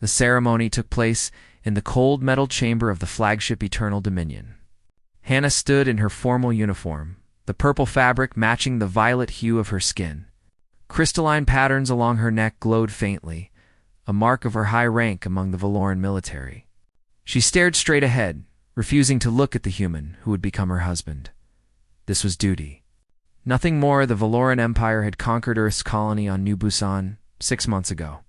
The ceremony took place in the cold metal chamber of the flagship Eternal Dominion. Hannah stood in her formal uniform, the purple fabric matching the violet hue of her skin. Crystalline patterns along her neck glowed faintly, a mark of her high rank among the Valoran military. She stared straight ahead, refusing to look at the human who would become her husband. This was duty. Nothing more. The Valoran Empire had conquered Earth's colony on New Busan 6 months ago.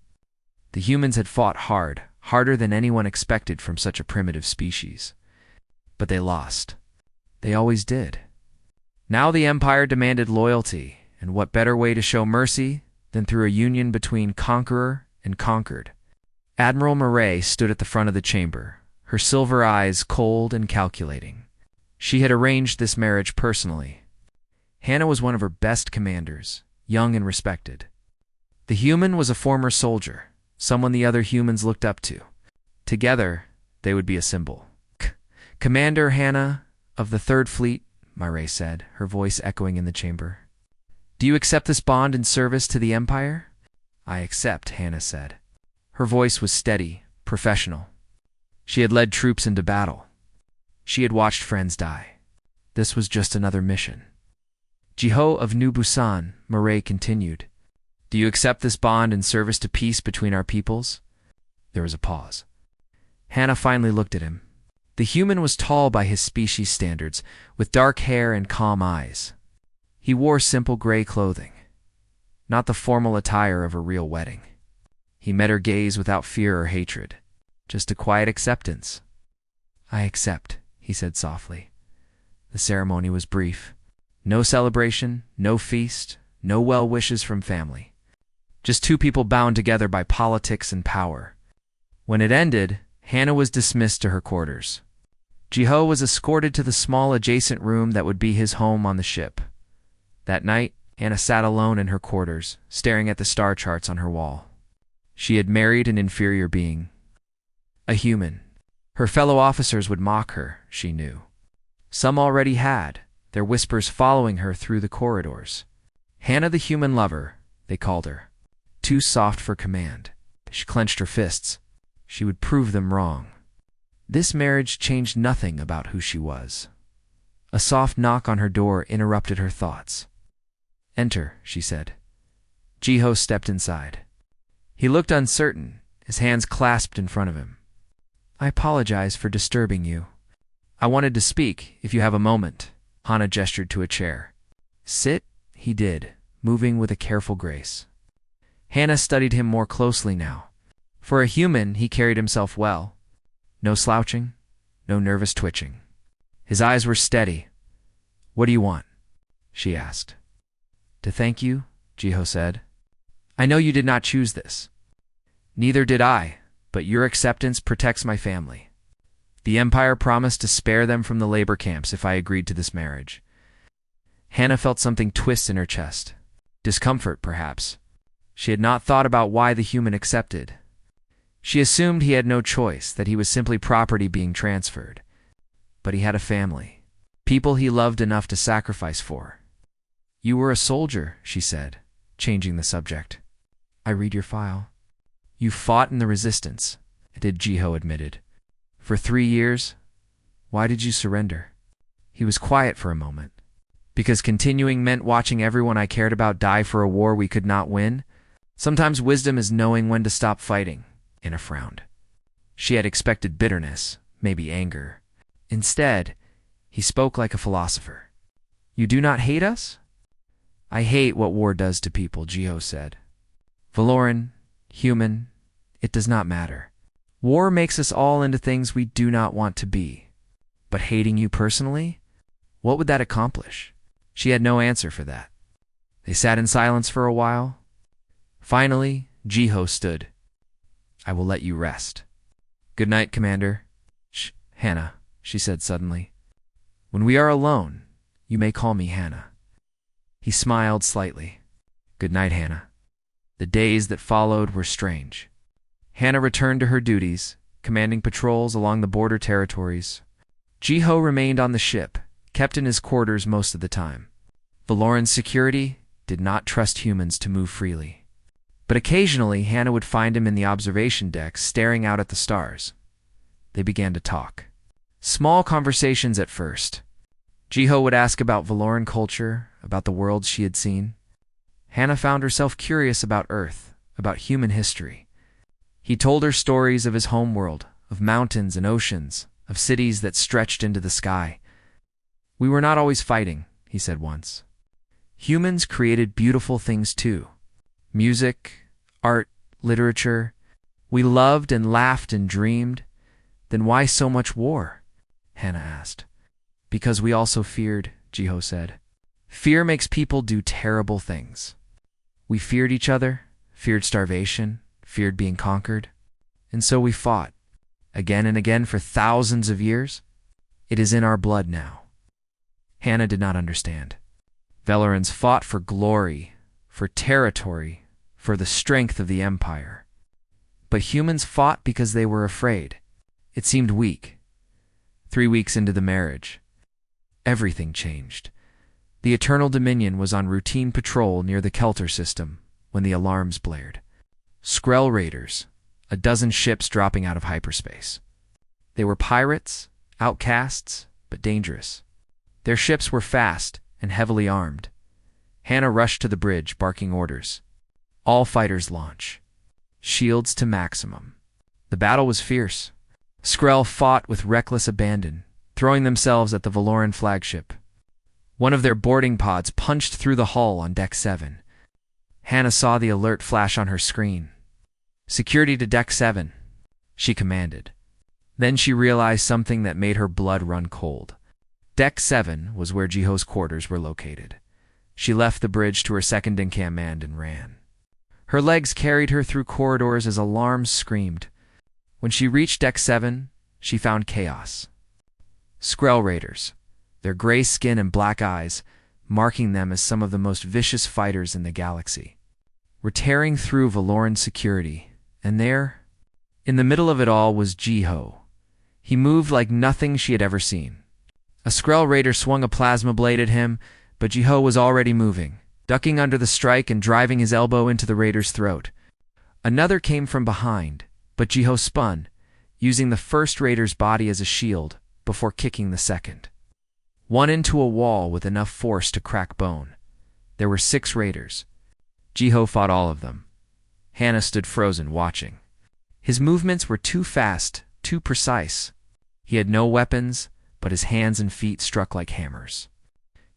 The humans had fought hard, harder than anyone expected from such a primitive species. But they lost. They always did. Now the Empire demanded loyalty, and what better way to show mercy than through a union between conqueror and conquered? Admiral Murray stood at the front of the chamber, her silver eyes cold and calculating. She had arranged this marriage personally. Hannah was one of her best commanders, young and respected. The human was a former soldier, someone the other humans looked up to. Together, they would be a symbol. Commander Hannah of the Third Fleet, Murray said, her voice echoing in the chamber. Do you accept this bond in service to the Empire? I accept, Hannah said. Her voice was steady, professional. She had led troops into battle. She had watched friends die. This was just another mission. Jiho of New Busan, Murray continued. Do you accept this bond in service to peace between our peoples? There was a pause. Hannah finally looked at him. The human was tall by his species standards, with dark hair and calm eyes. He wore simple gray clothing, not the formal attire of a real wedding. He met her gaze without fear or hatred, just a quiet acceptance. I accept, he said softly. The ceremony was brief. No celebration, no feast, no well wishes from family. Just two people bound together by politics and power. When it ended, Hannah was dismissed to her quarters. Jiho was escorted to the small adjacent room that would be his home on the ship. That night, Hannah sat alone in her quarters, staring at the star charts on her wall. She had married an inferior being. A human. Her fellow officers would mock her, she knew. Some already had, their whispers following her through the corridors. Hannah the human lover, they called her. Too soft for command. She clenched her fists. She would prove them wrong. This marriage changed nothing about who she was. A soft knock on her door interrupted her thoughts. Enter, she said. Jiho stepped inside. He looked uncertain, his hands clasped in front of him. I apologize for disturbing you. I wanted to speak, if you have a moment. Hannah gestured to a chair. Sit, he did, moving with a careful grace. Hannah studied him more closely now. For a human, he carried himself well. No slouching, no nervous twitching. His eyes were steady. What do you want? She asked. To thank you, Jiho said. I know you did not choose this. Neither did I, but your acceptance protects my family. The Empire promised to spare them from the labor camps if I agreed to this marriage. Hannah felt something twist in her chest. Discomfort, perhaps. She had not thought about why the human accepted. She assumed he had no choice, that he was simply property being transferred. But he had a family, people he loved enough to sacrifice for. You were a soldier, she said, changing the subject. I read your file. You fought in the resistance, Jiho admitted. For 3 years? Why did you surrender? He was quiet for a moment. Because continuing meant watching everyone I cared about die for a war we could not win? Sometimes wisdom is knowing when to stop fighting. Hannah frowned. She had expected bitterness, maybe anger. Instead, he spoke like a philosopher. You do not hate us? I hate what war does to people, Jiho said. Valoran, human, it does not matter. War makes us all into things we do not want to be. But hating you personally? What would that accomplish? She had no answer for that. They sat in silence for a while. Finally, Jiho stood. I will let you rest. Good night, Commander. Shh, Hannah, she said suddenly. When we are alone, you may call me Hannah. He smiled slightly. Good night, Hannah. The days that followed were strange. Hannah returned to her duties, commanding patrols along the border territories. Jiho remained on the ship, kept in his quarters most of the time. Valoran's security did not trust humans to move freely. But occasionally, Hannah would find him in the observation deck, staring out at the stars. They began to talk. Small conversations at first. Jiho would ask about Valoran culture, about the worlds she had seen. Hannah found herself curious about Earth, about human history. He told her stories of his homeworld, of mountains and oceans, of cities that stretched into the sky. "We were not always fighting," he said once. "Humans created beautiful things too. Music, art, literature. We loved and laughed and dreamed. Then why so much war?" Hannah asked. "Because we also feared," Jiho said. "Fear makes people do terrible things. We feared each other, feared starvation, feared being conquered. And so we fought, again and again for thousands of years. It is in our blood now." Hannah did not understand. Valorans fought for glory, for territory, for the strength of the empire. But humans fought because they were afraid. It seemed weak. 3 weeks into the marriage, everything changed. The Eternal Dominion was on routine patrol near the Kelter system when the alarms blared. Skrell raiders, a dozen ships dropping out of hyperspace. They were pirates, outcasts, but dangerous. Their ships were fast and heavily armed. Hannah rushed to the bridge, barking orders. "All fighters launch. Shields to maximum." The battle was fierce. Skrell fought with reckless abandon, throwing themselves at the Valoran flagship. One of their boarding pods punched through the hull on Deck 7. Hannah saw the alert flash on her screen. "Security to Deck 7, she commanded. Then she realized something that made her blood run cold. Deck 7 was where Jiho's quarters were located. She left the bridge to her second in command and ran. Her legs carried her through corridors as alarms screamed. When she reached Deck 7, she found chaos. Skrell raiders, their gray skin and black eyes, marking them as some of the most vicious fighters in the galaxy, were tearing through Valoran security, and there, in the middle of it all, was Jiho. He moved like nothing she had ever seen. A Skrell raider swung a plasma blade at him, but Jiho was already moving, ducking under the strike and driving his elbow into the raider's throat. Another came from behind, but Jiho spun, using the first raider's body as a shield before kicking the second. One into a wall with enough force to crack bone. There were 6 raiders. Jiho fought all of them. Hannah stood frozen, watching. His movements were too fast, too precise. He had no weapons, but his hands and feet struck like hammers.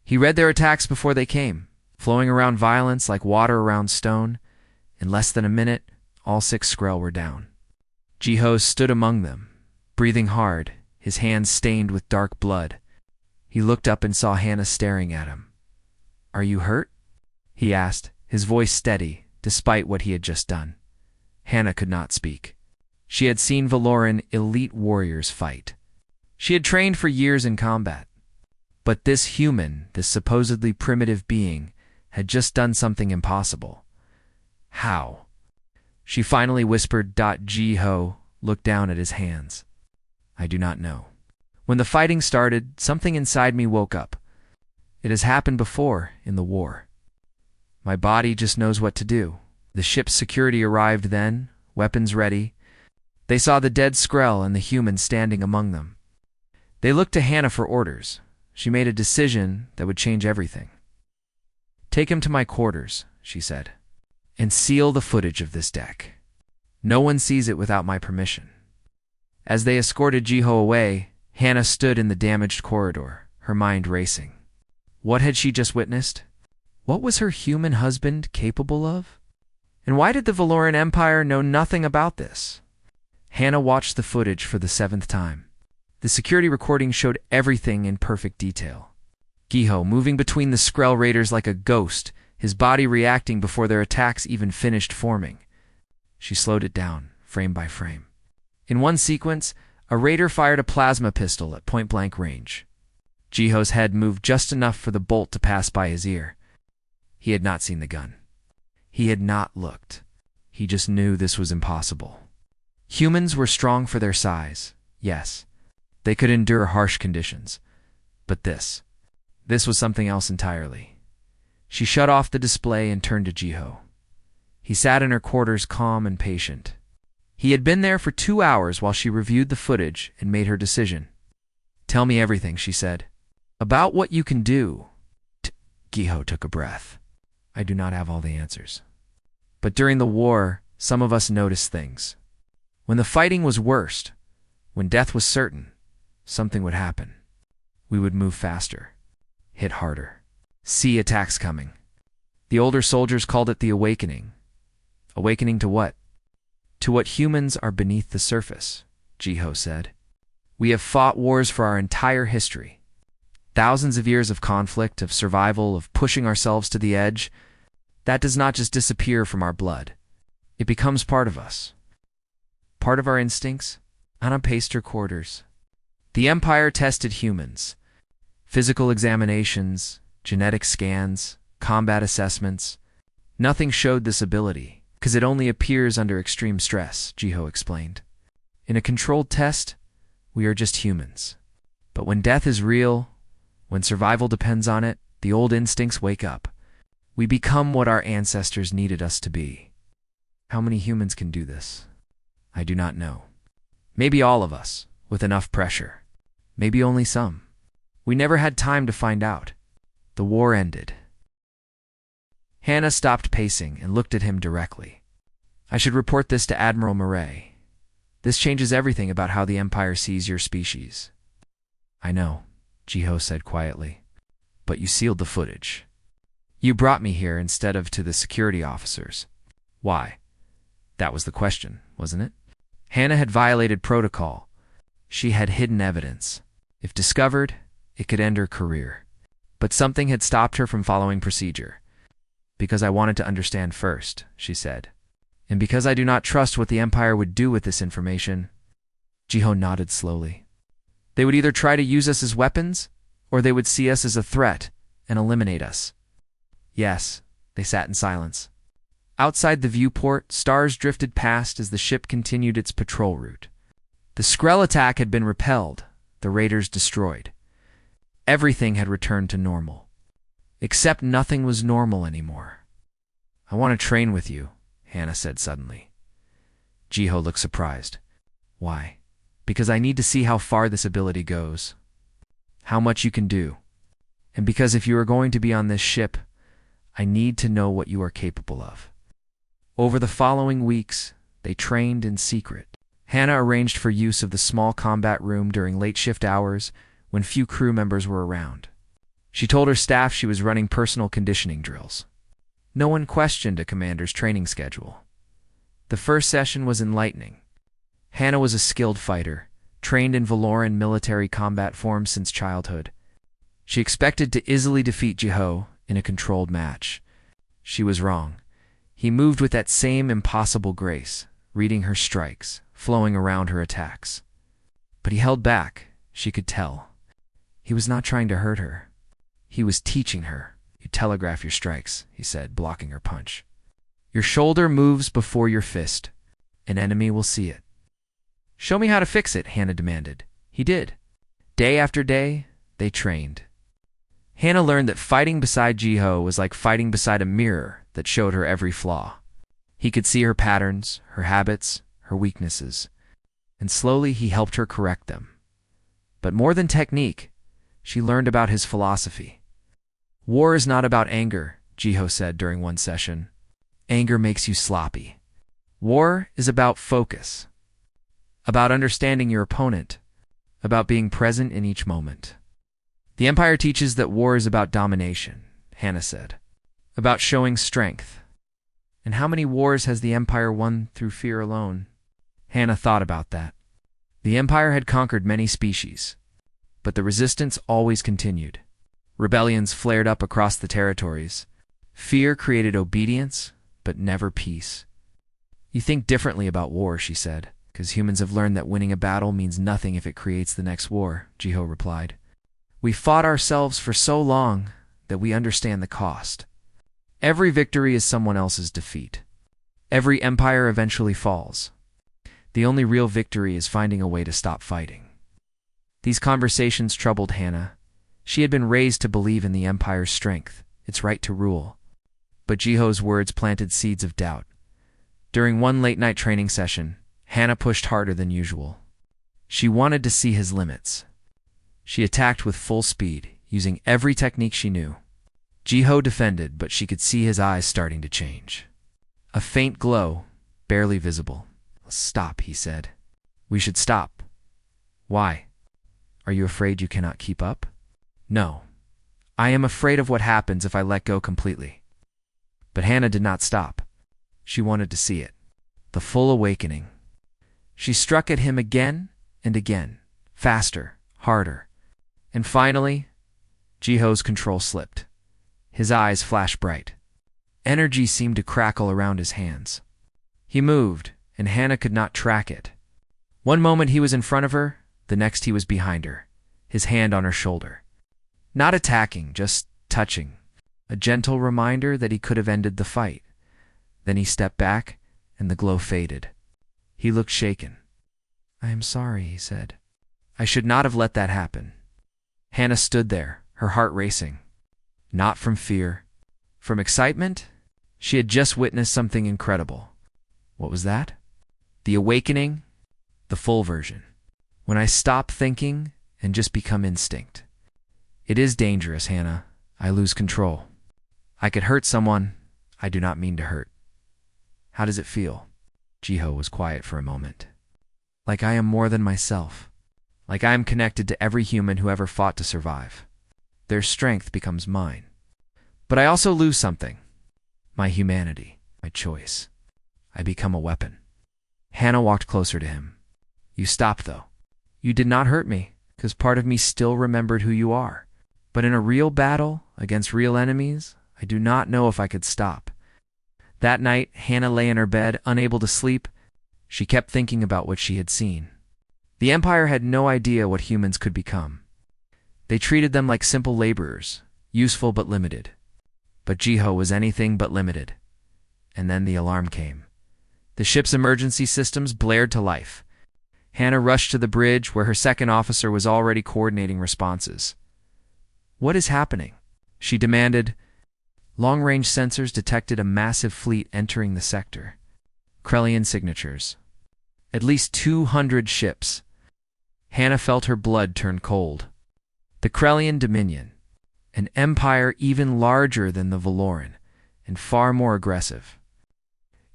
He read their attacks before they came, flowing around violence like water around stone. In less than a minute, all 6 Skrell were down. Jiho stood among them, breathing hard, his hands stained with dark blood. He looked up and saw Hannah staring at him. "Are you hurt?" he asked, his voice steady, despite what he had just done. Hannah could not speak. She had seen Valoran elite warriors fight. She had trained for years in combat. But this human, this supposedly primitive being, had just done something impossible. How? She finally whispered. Jiho looked down at his hands. "I do not know. When the fighting started, something inside me woke up. It has happened before in the war. My body just knows what to do." The ship's security arrived then, weapons ready. They saw the dead Skrell and the human standing among them. They looked to Hannah for orders. She made a decision that would change everything. "Take him to my quarters," she said, "and seal the footage of this deck. No one sees it without my permission." As they escorted Jiho away, Hannah stood in the damaged corridor, her mind racing. What had she just witnessed? What was her human husband capable of? And why did the Valoran Empire know nothing about this? Hannah watched the footage for the 7th time. The security recording showed everything in perfect detail. Jiho moving between the Skrell raiders like a ghost, his body reacting before their attacks even finished forming. She slowed it down, frame by frame. In one sequence, a raider fired a plasma pistol at point-blank range. Jiho's head moved just enough for the bolt to pass by his ear. He had not seen the gun. He had not looked. He just knew this was impossible. Humans were strong for their size, yes. They could endure harsh conditions. But this was something else entirely. She shut off the display and turned to Jiho. He sat in her quarters calm and patient. He had been there for 2 hours while she reviewed the footage and made her decision. "Tell me everything," she said. "About what you can do." Giho took a breath. "I do not have all the answers. But during the war, some of us noticed things. When the fighting was worst, when death was certain, something would happen. We would move faster, hit harder, see attacks coming. The older soldiers called it the awakening. Awakening to what? To what humans are beneath the surface," Giho said. "We have fought wars for our entire history. Thousands of years of conflict, of survival, of pushing ourselves to the edge. That does not just disappear from our blood. It becomes part of us. Part of our instincts." Anna paced her quarters. "The Empire tested humans. Physical examinations, genetic scans, combat assessments. Nothing showed this ability, because it only appears under extreme stress," Giho explained. "In a controlled test, we are just humans. But when death is real, when survival depends on it, the old instincts wake up. We become what our ancestors needed us to be. How many humans can do this? I do not know. Maybe all of us, with enough pressure. Maybe only some. We never had time to find out. The war ended." Hannah stopped pacing and looked at him directly. "I should report this to Admiral Murray. This changes everything about how the Empire sees your species." "I know," Giho said quietly. "But you sealed the footage. You brought me here instead of to the security officers. Why?" That was the question, wasn't it? Hannah had violated protocol. She had hidden evidence. If discovered, it could end her career. But something had stopped her from following procedure. "Because I wanted to understand first," she said. "And because I do not trust what the Empire would do with this information." Giho nodded slowly. "They would either try to use us as weapons, or they would see us as a threat and eliminate us." "Yes." They sat in silence. Outside the viewport, stars drifted past as the ship continued its patrol route. The Skrull attack had been repelled, the raiders destroyed. Everything had returned to normal. Except nothing was normal anymore. "I want to train with you," Hannah said suddenly. Giho looked surprised. "Why?" "Because I need to see how far this ability goes. How much you can do. And because if you are going to be on this ship, I need to know what you are capable of." Over the following weeks, they trained in secret. Hannah arranged for use of the small combat room during late shift hours when few crew members were around. She told her staff she was running personal conditioning drills. No one questioned a commander's training schedule. The first session was enlightening. Hannah was a skilled fighter, trained in Valoran military combat forms since childhood. She expected to easily defeat Giho in a controlled match. She was wrong. He moved with that same impossible grace, reading her strikes, flowing around her attacks. But he held back, she could tell. He was not trying to hurt her. He was teaching her. "You telegraph your strikes," he said, blocking her punch. "Your shoulder moves before your fist. An enemy will see it." "Show me how to fix it," Hannah demanded. He did. Day after day, they trained. Hannah learned that fighting beside Giho was like fighting beside a mirror that showed her every flaw. He could see her patterns, her habits, her weaknesses, and slowly he helped her correct them. But more than technique, she learned about his philosophy. "War is not about anger," Giho said during one session. "Anger makes you sloppy. War is about focus, about understanding your opponent, about being present in each moment." "The Empire teaches that war is about domination," Hannah said, "about showing strength. And how many wars has the Empire won through fear alone?" Hannah thought about that. The Empire had conquered many species, but the resistance always continued. Rebellions flared up across the territories. Fear created obedience, but never peace. "You think differently about war," she said, "because humans have learned that winning a battle means nothing if it creates the next war," Giho replied. "We fought ourselves for so long that we understand the cost. Every victory is someone else's defeat. Every empire eventually falls. The only real victory is finding a way to stop fighting." These conversations troubled Hannah. She had been raised to believe in the Empire's strength, its right to rule. But Jiho's words planted seeds of doubt. During one late-night training session, Hannah pushed harder than usual. She wanted to see his limits. She attacked with full speed, using every technique she knew. Jiho defended, but she could see his eyes starting to change. A faint glow, barely visible. "Stop," he said. "We should stop." "Why? Are you afraid you cannot keep up?" "No. I am afraid of what happens if I let go completely." But Hannah did not stop. She wanted to see it. The full awakening. She struck at him again and again, faster, harder. And finally, Jiho's control slipped. His eyes flashed bright. Energy seemed to crackle around his hands. He moved, and Hannah could not track it. One moment he was in front of her, the next he was behind her, his hand on her shoulder. Not attacking, just touching. A gentle reminder that he could have ended the fight. Then he stepped back, and the glow faded. He looked shaken. "I am sorry," he said. "I should not have let that happen." Hannah stood there, her heart racing. Not from fear. From excitement? She had just witnessed something incredible. What was that? The awakening? The full version. When I stop thinking and just become instinct. It is dangerous, Hannah. I lose control. I could hurt someone I do not mean to hurt. How does it feel? Jiho was quiet for a moment. Like I am more than myself. Like I am connected to every human who ever fought to survive. Their strength becomes mine. But I also lose something. My humanity, my choice. I become a weapon. Hannah walked closer to him. You stopped, though. You did not hurt me, because part of me still remembered who you are. But in a real battle, against real enemies, I do not know if I could stop. That night, Hannah lay in her bed, unable to sleep. She kept thinking about what she had seen. The Empire had no idea what humans could become. They treated them like simple laborers, useful but limited. But Jiho was anything but limited. And then the alarm came. The ship's emergency systems blared to life. Hannah rushed to the bridge where her second officer was already coordinating responses. What is happening? She demanded. Long-range sensors detected a massive fleet entering the sector. Krellian signatures. At least 200 ships. Hannah felt her blood turn cold. The Krellian Dominion. An empire even larger than the Valoran, and far more aggressive.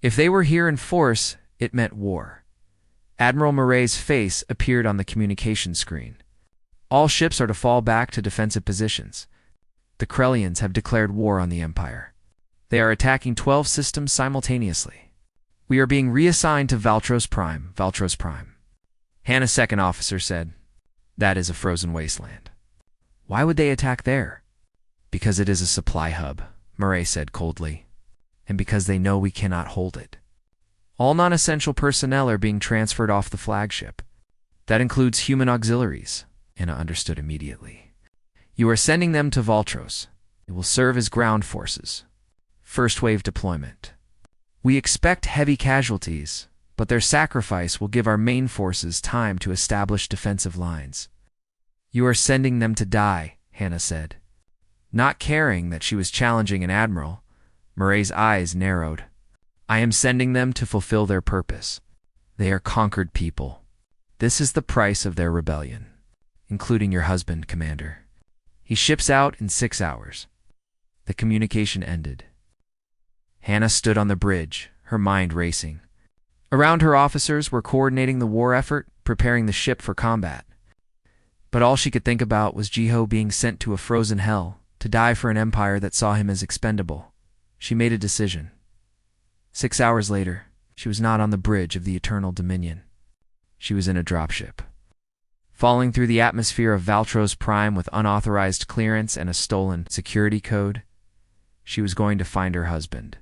If they were here in force, it meant war. Admiral Murray's face appeared on the communication screen. All ships are to fall back to defensive positions. The Krellians have declared war on the Empire. They are attacking 12 systems simultaneously. We are being reassigned to Valtros Prime, Valtros Prime. Hannah's second officer said, That is a frozen wasteland. Why would they attack there? Because it is a supply hub, Murray said coldly. And because they know we cannot hold it. All non-essential personnel are being transferred off the flagship. That includes human auxiliaries, Hannah understood immediately. You are sending them to Valtros. It will serve as ground forces. First wave deployment. We expect heavy casualties, but their sacrifice will give our main forces time to establish defensive lines. You are sending them to die, Hannah said. Not caring that she was challenging an admiral, Murray's eyes narrowed. I am sending them to fulfill their purpose. They are conquered people. This is the price of their rebellion, including your husband, Commander. He ships out in 6 hours. The communication ended. Hannah stood on the bridge, her mind racing. Around her officers were coordinating the war effort, preparing the ship for combat. But all she could think about was Jiho being sent to a frozen hell, to die for an empire that saw him as expendable. She made a decision. 6 hours later, she was not on the bridge of the Eternal Dominion. She was in a dropship. Falling through the atmosphere of Valtros Prime with unauthorized clearance and a stolen security code, she was going to find her husband.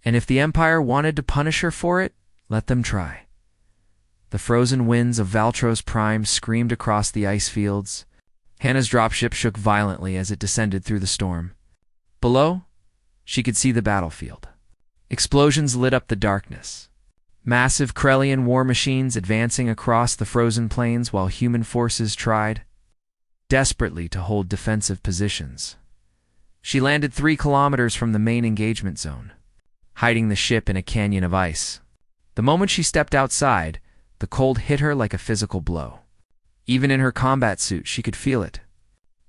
And if the Empire wanted to punish her for it, let them try. The frozen winds of Valtros Prime screamed across the ice fields. Hannah's dropship shook violently as it descended through the storm. Below, she could see the battlefield. Explosions lit up the darkness. Massive Krellian war machines advancing across the frozen plains while human forces tried desperately to hold defensive positions. She landed 3 kilometers from the main engagement zone, hiding the ship in a canyon of ice, The moment she stepped outside, the cold hit her like a physical blow. Even in her combat suit, she could feel it.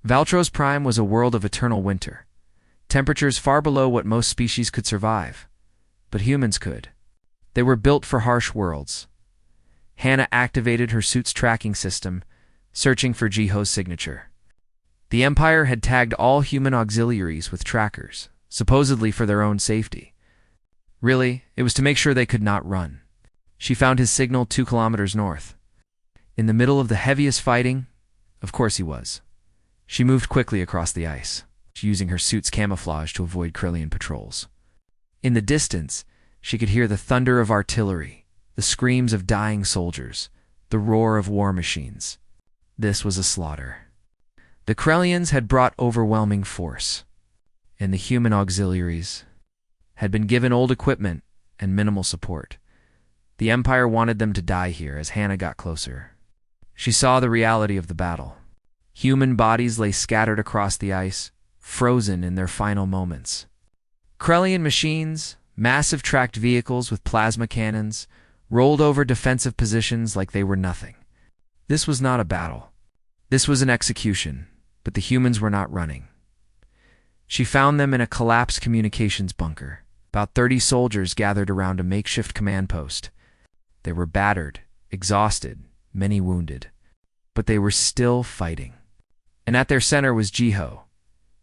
Valtros Prime was a world of eternal winter. Temperatures far below what most species could survive. But humans could. They were built for harsh worlds. Hannah activated her suit's tracking system, searching for Jiho's signature. The Empire had tagged all human auxiliaries with trackers, supposedly for their own safety. Really, it was to make sure they could not run. She found his signal 2 kilometers north. In the middle of the heaviest fighting? Of course he was. She moved quickly across the ice, using her suit's camouflage to avoid Krillian patrols. In the distance, she could hear the thunder of artillery, the screams of dying soldiers, the roar of war machines. This was a slaughter. The Krellians had brought overwhelming force, and the human auxiliaries had been given old equipment and minimal support. The Empire wanted them to die here as Hannah got closer. She saw the reality of the battle. Human bodies lay scattered across the ice, frozen in their final moments. Krellian machines, massive tracked vehicles with plasma cannons, rolled over defensive positions like they were nothing. This was not a battle. This was an execution, but the humans were not running. She found them in a collapsed communications bunker. About 30 soldiers gathered around a makeshift command post. They were battered, exhausted, many wounded. But they were still fighting. And at their center was Jiho.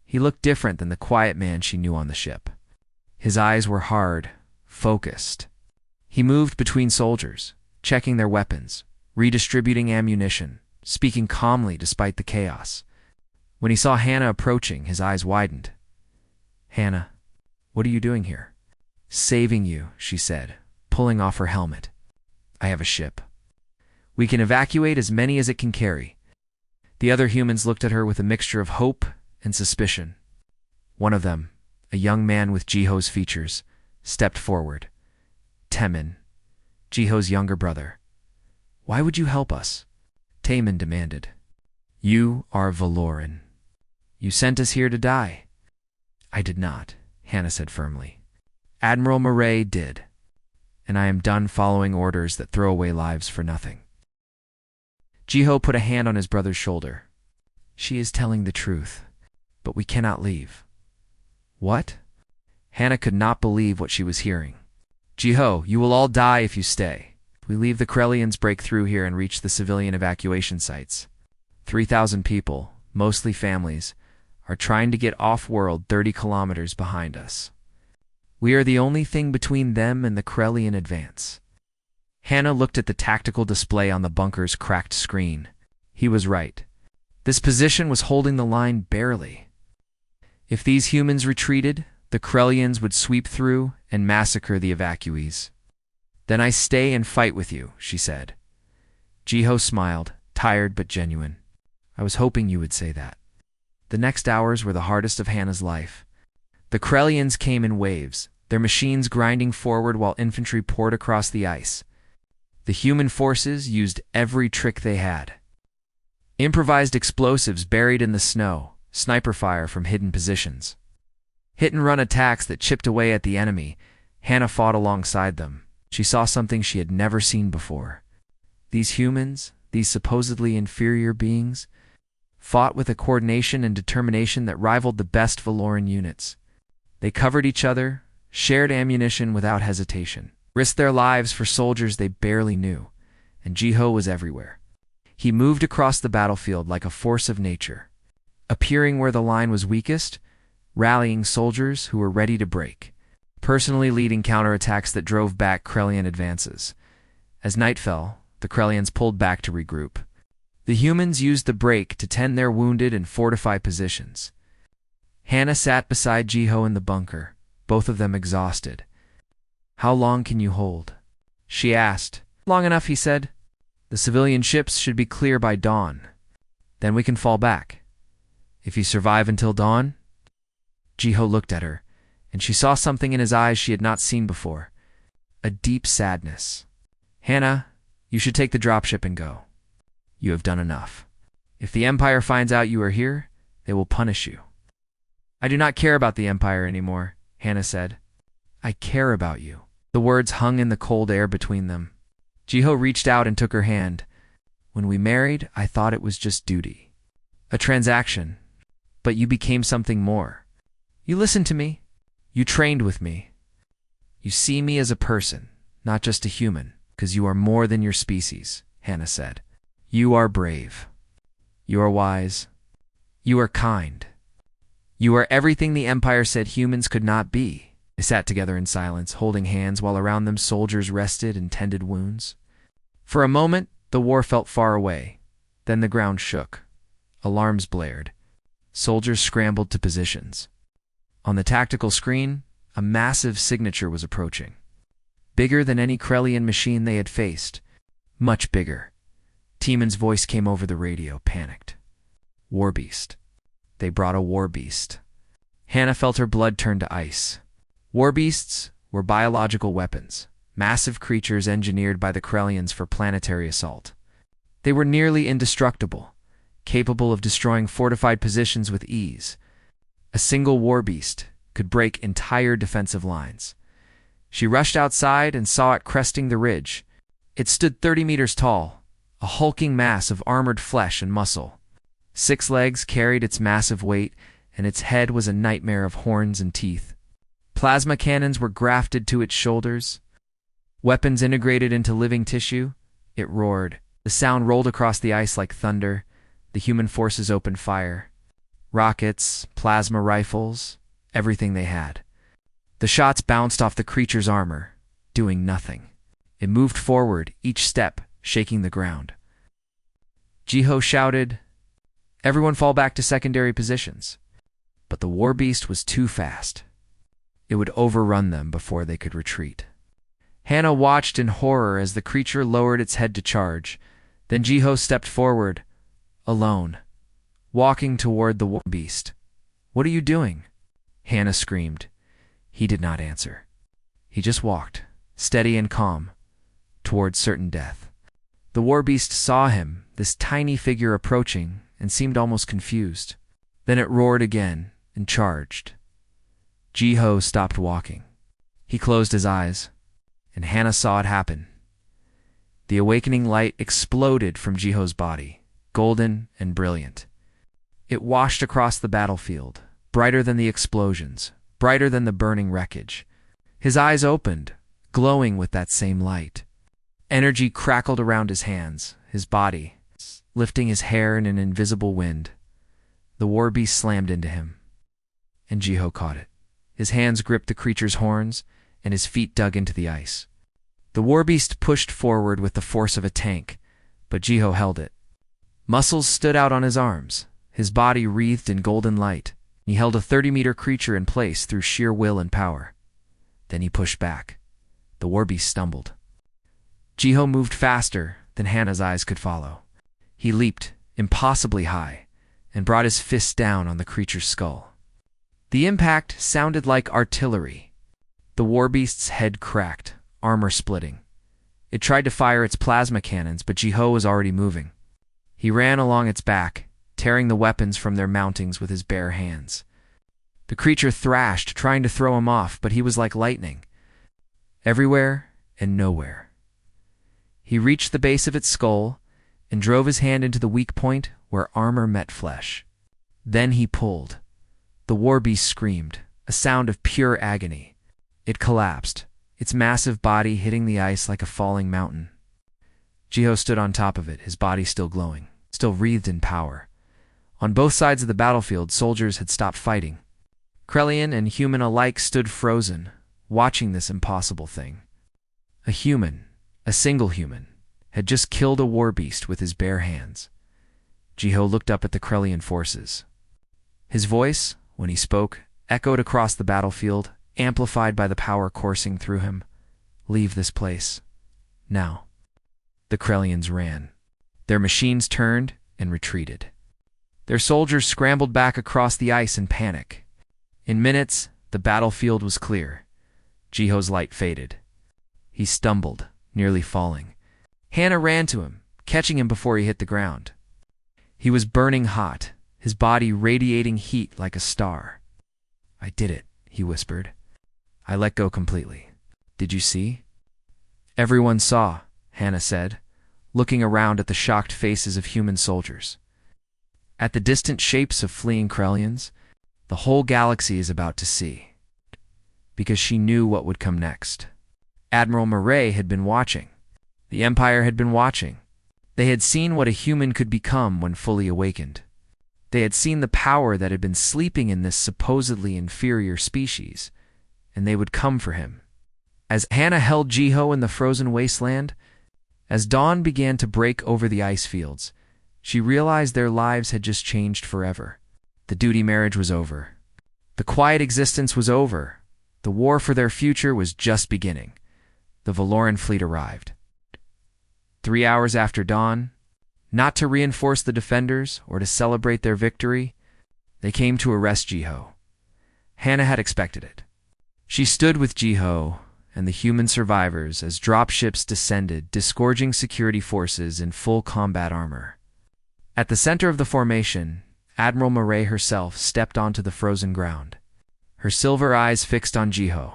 He looked different than the quiet man she knew on the ship. His eyes were hard, focused. He moved between soldiers, checking their weapons, redistributing ammunition, speaking calmly despite the chaos. When he saw Hannah approaching, his eyes widened. "Hannah, what are you doing here?" "Saving you," she said, pulling off her helmet. "I have a ship. We can evacuate as many as it can carry." The other humans looked at her with a mixture of hope and suspicion. One of them, a young man with Jiho's features, stepped forward. Temin, Jiho's younger brother. "Why would you help us?" Taemin demanded. "You are Valoran. You sent us here to die." "I did not," Hannah said firmly. "Admiral Murray did. And I am done following orders that throw away lives for nothing." Jiho put a hand on his brother's shoulder. "She is telling the truth, but we cannot leave." "What?" Hannah could not believe what she was hearing. "Jiho, you will all die if you stay. If we leave, the Krellians break through here and reach the civilian evacuation sites. 3,000 people, mostly families, are trying to get off-world 30 kilometers behind us. We are the only thing between them and the Krellian advance." Hannah looked at the tactical display on the bunker's cracked screen. He was right. This position was holding the line barely. If these humans retreated, the Krellians would sweep through and massacre the evacuees. "Then I stay and fight with you," she said. Jiho smiled, tired but genuine. "I was hoping you would say that." The next hours were the hardest of Hannah's life. The Krellians came in waves, their machines grinding forward while infantry poured across the ice. The human forces used every trick they had. Improvised explosives buried in the snow, sniper fire from hidden positions. Hit-and-run attacks that chipped away at the enemy. Hannah fought alongside them. She saw something she had never seen before. These humans, these supposedly inferior beings, fought with a coordination and determination that rivaled the best Valoran units. They covered each other, shared ammunition without hesitation, risked their lives for soldiers they barely knew, and Jiho was everywhere. He moved across the battlefield like a force of nature, appearing where the line was weakest, rallying soldiers who were ready to break, personally leading counterattacks that drove back Krellian advances. As night fell, the Krellians pulled back to regroup. The humans used the break to tend their wounded and fortify positions. Hannah sat beside Jiho in the bunker, both of them exhausted. "How long can you hold?" she asked. "Long enough," he said. "The civilian ships should be clear by dawn. Then we can fall back." "If you survive until dawn?" Jiho looked at her, and she saw something in his eyes she had not seen before. A deep sadness. "Hannah, you should take the dropship and go. You have done enough. If the Empire finds out you are here, they will punish you." "I do not care about the Empire anymore," Hannah said. "I care about you." The words hung in the cold air between them. Jiho reached out and took her hand. When we married, I thought it was just duty. A transaction. But you became something more. You listened to me. You trained with me. You see me as a person, not just a human, because you are more than your species, Hannah said. You are brave. You are wise. You are kind. You are everything the Empire said humans could not be. They sat together in silence, holding hands while around them soldiers rested and tended wounds. For a moment, the war felt far away. Then the ground shook. Alarms blared. Soldiers scrambled to positions. On the tactical screen, a massive signature was approaching. Bigger than any Krellian machine they had faced. Much bigger. Timon's voice came over the radio, panicked. War beast. They brought a war beast. Hannah felt her blood turn to ice. War beasts were biological weapons, massive creatures engineered by the Krellians for planetary assault. They were nearly indestructible, capable of destroying fortified positions with ease. A single war beast could break entire defensive lines. She rushed outside and saw it cresting the ridge. It stood 30 meters tall, a hulking mass of armored flesh and muscle. 6 legs carried its massive weight, and its head was a nightmare of horns and teeth. Plasma cannons were grafted to its shoulders. Weapons integrated into living tissue. It roared. The sound rolled across the ice like thunder. The human forces opened fire. Rockets, plasma rifles, everything they had. The shots bounced off the creature's armor, doing nothing. It moved forward, each step shaking the ground. Jiho shouted, "Everyone fall back to secondary positions." But the war beast was too fast. It would overrun them before they could retreat. Hannah watched in horror as the creature lowered its head to charge. Then Jiho stepped forward, alone, walking toward the war beast. "What are you doing?" Hannah screamed. He did not answer. He just walked, steady and calm, toward certain death. The war beast saw him, this tiny figure approaching, and seemed almost confused. Then it roared again and charged. Jiho stopped walking. He closed his eyes, and Hannah saw it happen. The awakening light exploded from Jiho's body, golden and brilliant. It washed across the battlefield, brighter than the explosions, brighter than the burning wreckage. His eyes opened, glowing with that same light. Energy crackled around his hands, his body, lifting his hair in an invisible wind. The war beast slammed into him, and Jiho caught it. His hands gripped the creature's horns, and his feet dug into the ice. The war beast pushed forward with the force of a tank, but Jiho held it. Muscles stood out on his arms, his body wreathed in golden light. He held a 30-meter creature in place through sheer will and power. Then he pushed back. The war beast stumbled. Jiho moved faster than Hannah's eyes could follow. He leaped, impossibly high, and brought his fist down on the creature's skull. The impact sounded like artillery. The war beast's head cracked, armor splitting. It tried to fire its plasma cannons, but Jiho was already moving. He ran along its back, tearing the weapons from their mountings with his bare hands. The creature thrashed, trying to throw him off, but he was like lightning, everywhere and nowhere. He reached the base of its skull and drove his hand into the weak point where armor met flesh. Then he pulled. The war beast screamed, a sound of pure agony. It collapsed, its massive body hitting the ice like a falling mountain. Jiho stood on top of it, his body still glowing, still wreathed in power. On both sides of the battlefield, soldiers had stopped fighting. Krellian and human alike stood frozen, watching this impossible thing. A human, a single human, had just killed a war beast with his bare hands. Jiho looked up at the Krellian forces. His voice, when he spoke, echoed across the battlefield, amplified by the power coursing through him. "Leave this place. Now." The Krellians ran. Their machines turned and retreated. Their soldiers scrambled back across the ice in panic. In minutes, the battlefield was clear. Jiho's light faded. He stumbled, nearly falling. Hannah ran to him, catching him before he hit the ground. He was burning hot, his body radiating heat like a star. "I did it," he whispered. "I let go completely. Did you see? Everyone saw, Hannah said, looking around at the shocked faces of human soldiers. At the distant shapes of fleeing Krellians, the whole galaxy is about to see. Because she knew what would come next. Admiral Murray had been watching. The Empire had been watching. They had seen what a human could become when fully awakened. They had seen the power that had been sleeping in this supposedly inferior species, and they would come for him. As Hannah held Jiho in the frozen wasteland, as dawn began to break over the ice fields, she realized their lives had just changed forever. The duty marriage was over. The quiet existence was over. The war for their future was just beginning. The Valoran fleet arrived. 3 hours after dawn, not to reinforce the defenders or to celebrate their victory, they came to arrest Jiho. Hannah had expected it. She stood with Jiho and the human survivors as dropships descended, disgorging security forces in full combat armor. At the center of the formation, Admiral Murray herself stepped onto the frozen ground, her silver eyes fixed on Jiho.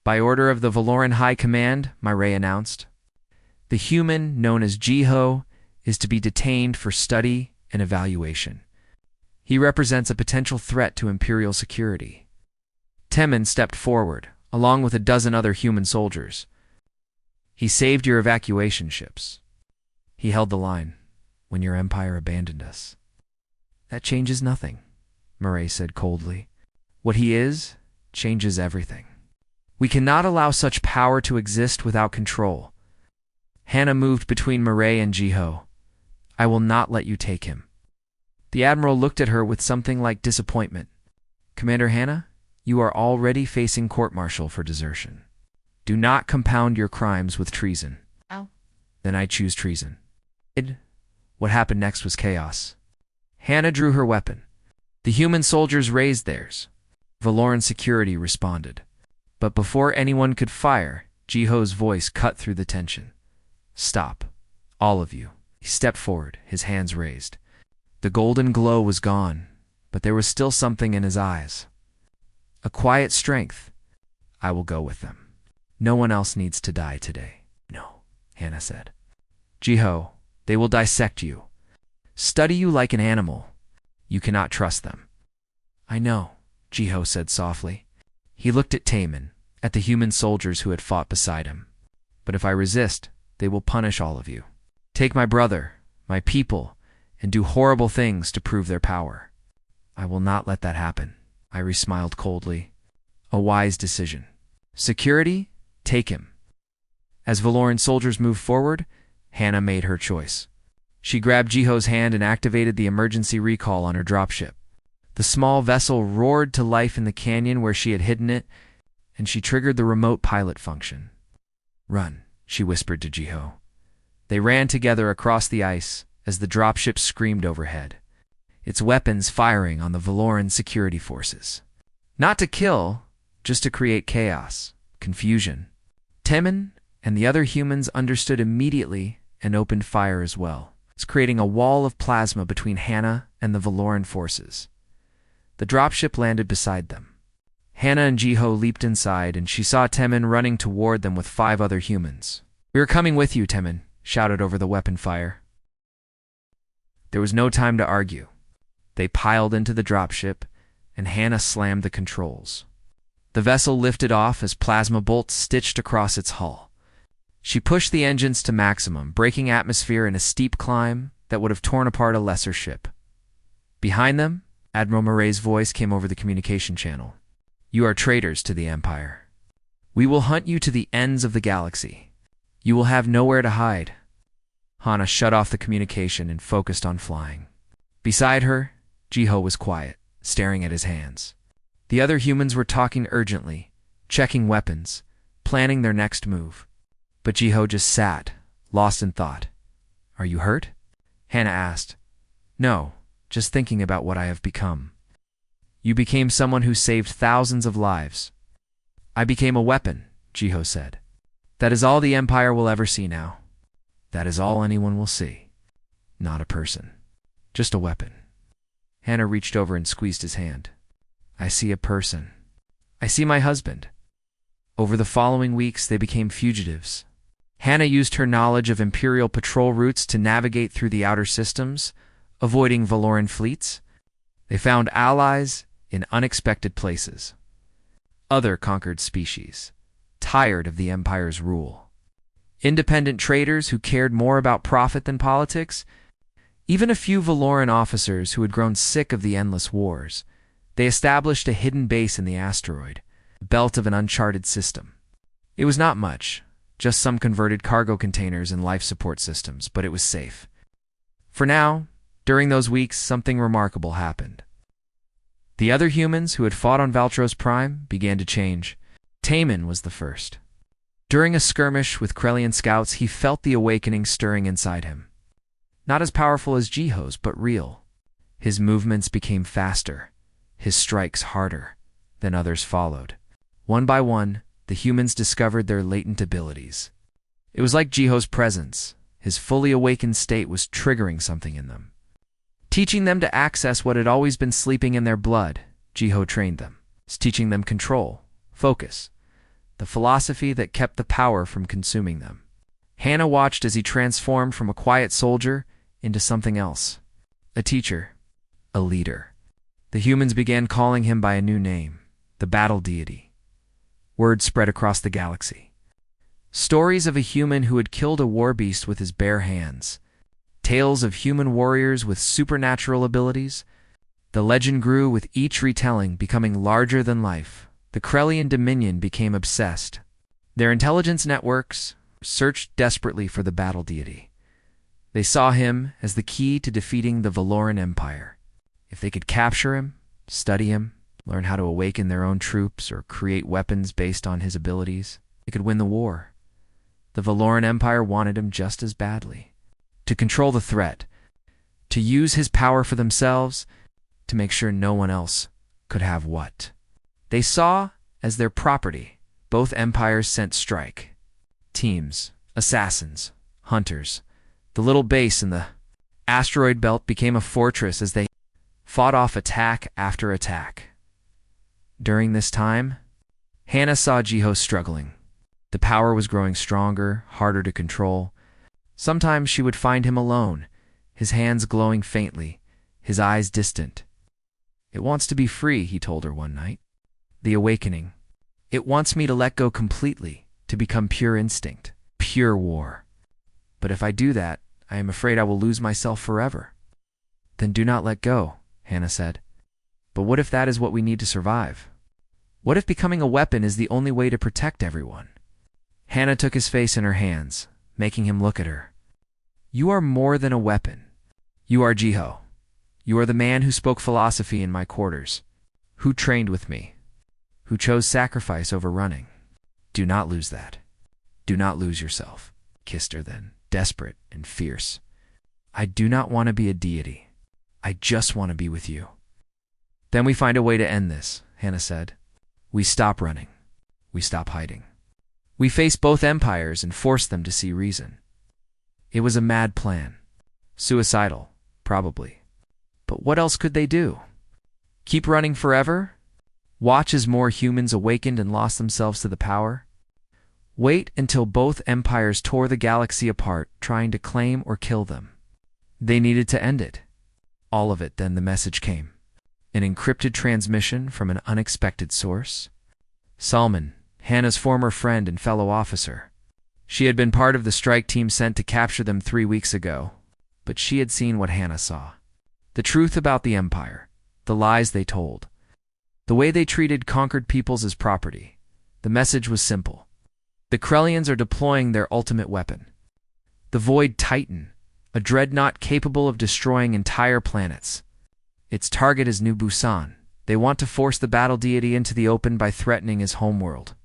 By order of the Valoran High Command, Murray announced, the human known as Jiho is to be detained for study and evaluation. He represents a potential threat to Imperial security. Temin stepped forward, along with a dozen other human soldiers. He saved your evacuation ships. He held the line when your empire abandoned us. That changes nothing, Murray said coldly. What he is changes everything. We cannot allow such power to exist without control. Hannah moved between Murray and Jiho. I will not let you take him. The Admiral looked at her with something like disappointment. Commander Hannah, you are already facing court-martial for desertion. Do not compound your crimes with treason. Ow. Then I choose treason. What happened next was chaos. Hannah drew her weapon. The human soldiers raised theirs. Valoran security responded. But before anyone could fire, Jiho's voice cut through the tension. Stop. All of you. He stepped forward, his hands raised. The golden glow was gone, but there was still something in his eyes. A quiet strength. I will go with them. No one else needs to die today. No, Hannah said. Jiho, they will dissect you. Study you like an animal. You cannot trust them. I know, Jiho said softly. He looked at Taemin, at the human soldiers who had fought beside him. But if I resist, they will punish all of you. Take my brother, my people, and do horrible things to prove their power. I will not let that happen. Iris smiled coldly. A wise decision. Security? Take him. As Valoran soldiers moved forward, Hannah made her choice. She grabbed Jiho's hand and activated the emergency recall on her dropship. The small vessel roared to life in the canyon where she had hidden it, and she triggered the remote pilot function. Run, she whispered to Jiho. They ran together across the ice as the dropship screamed overhead, its weapons firing on the Valoran security forces. Not to kill, just to create chaos, confusion. Temin and the other humans understood immediately and opened fire as well. It's creating a wall of plasma between Hannah and the Valoran forces. The dropship landed beside them. Hannah and Jiho leaped inside, and she saw Temin running toward them with 5 other humans. We are coming with you, Temin shouted over the weapon fire. There was no time to argue. They piled into the dropship, and Hannah slammed the controls. The vessel lifted off as plasma bolts stitched across its hull. She pushed the engines to maximum, breaking atmosphere in a steep climb that would have torn apart a lesser ship. Behind them, Admiral Murray's voice came over the communication channel. You are traitors to the Empire. We will hunt you to the ends of the galaxy. You will have nowhere to hide. Hannah shut off the communication and focused on flying. Beside her, Jiho was quiet, staring at his hands. The other humans were talking urgently, checking weapons, planning their next move. But Jiho just sat, lost in thought. Are you hurt? Hannah asked. No, just thinking about what I have become. You became someone who saved thousands of lives. I became a weapon, Jiho said. That is all the Empire will ever see now. That is all anyone will see. Not a person. Just a weapon. Hannah reached over and squeezed his hand. I see a person. I see my husband. Over the following weeks, they became fugitives. Hannah used her knowledge of Imperial patrol routes to navigate through the outer systems, avoiding Valoran fleets. They found allies in unexpected places. Other conquered species, tired of the Empire's rule. Independent traders who cared more about profit than politics. Even a few Valoran officers who had grown sick of the endless wars. They established a hidden base in the asteroid, belt of an uncharted system. It was not much, just some converted cargo containers and life support systems, but it was safe. For now, during those weeks, something remarkable happened. The other humans who had fought on Valtros Prime began to change. Taman was the first. During a skirmish with Krellian scouts, he felt the awakening stirring inside him. Not as powerful as Jiho's, but real. His movements became faster, his strikes harder. Then others followed. One by one, the humans discovered their latent abilities. It was like Jiho's presence. His fully awakened state was triggering something in them. Teaching them to access what had always been sleeping in their blood, Jiho trained them. Teaching them control, focus, the philosophy that kept the power from consuming them. Hannah watched as he transformed from a quiet soldier into something else. A teacher, a leader. The humans began calling him by a new name, the Battle Deity. Word spread across the galaxy. Stories of a human who had killed a war beast with his bare hands. Tales of human warriors with supernatural abilities. The legend grew with each retelling, becoming larger than life. The Krellian Dominion became obsessed. Their intelligence networks searched desperately for the Battle Deity. They saw him as the key to defeating the Valoran Empire. If they could capture him, study him, learn how to awaken their own troops or create weapons based on his abilities, they could win the war. The Valoran Empire wanted him just as badly. To control the threat, to use his power for themselves, to make sure no one else could have what they saw as their property. Both empires sent strike. Teams, assassins, hunters. The little base in the asteroid belt became a fortress as they fought off attack after attack. During this time, Hannah saw Jiho struggling. The power was growing stronger, harder to control. Sometimes she would find him alone, his hands glowing faintly, his eyes distant. "It wants to be free," he told her one night. "The awakening. It wants me to let go completely, to become pure instinct, pure war. But if I do that, I am afraid I will lose myself forever." "Then do not let go," Hannah said. "But what if that is what we need to survive? What if becoming a weapon is the only way to protect everyone?" Hannah took his face in her hands, making him look at her. "You are more than a weapon. You are Jiho. You are the man who spoke philosophy in my quarters, who trained with me, who chose sacrifice over running. Do not lose that. Do not lose yourself." Kissed her then, desperate and fierce. "I do not want to be a deity. I just want to be with you." "Then we find a way to end this," Hannah said. "We stop running. We stop hiding. We face both empires and force them to see reason." It was a mad plan. Suicidal, probably. But what else could they do? Keep running forever? Watch as more humans awakened and lost themselves to the power? Wait until both empires tore the galaxy apart, trying to claim or kill them? They needed to end it. All of it. Then the message came. An encrypted transmission from an unexpected source. Salman, Hannah's former friend and fellow officer. She had been part of the strike team sent to capture them 3 weeks ago, but she had seen what Hannah saw. The truth about the Empire, the lies they told, the way they treated conquered peoples as property. The message was simple. The Krellians are deploying their ultimate weapon. The Void Titan, a dreadnought capable of destroying entire planets. Its target is New Busan. They want to force the Battle Deity into the open by threatening his homeworld.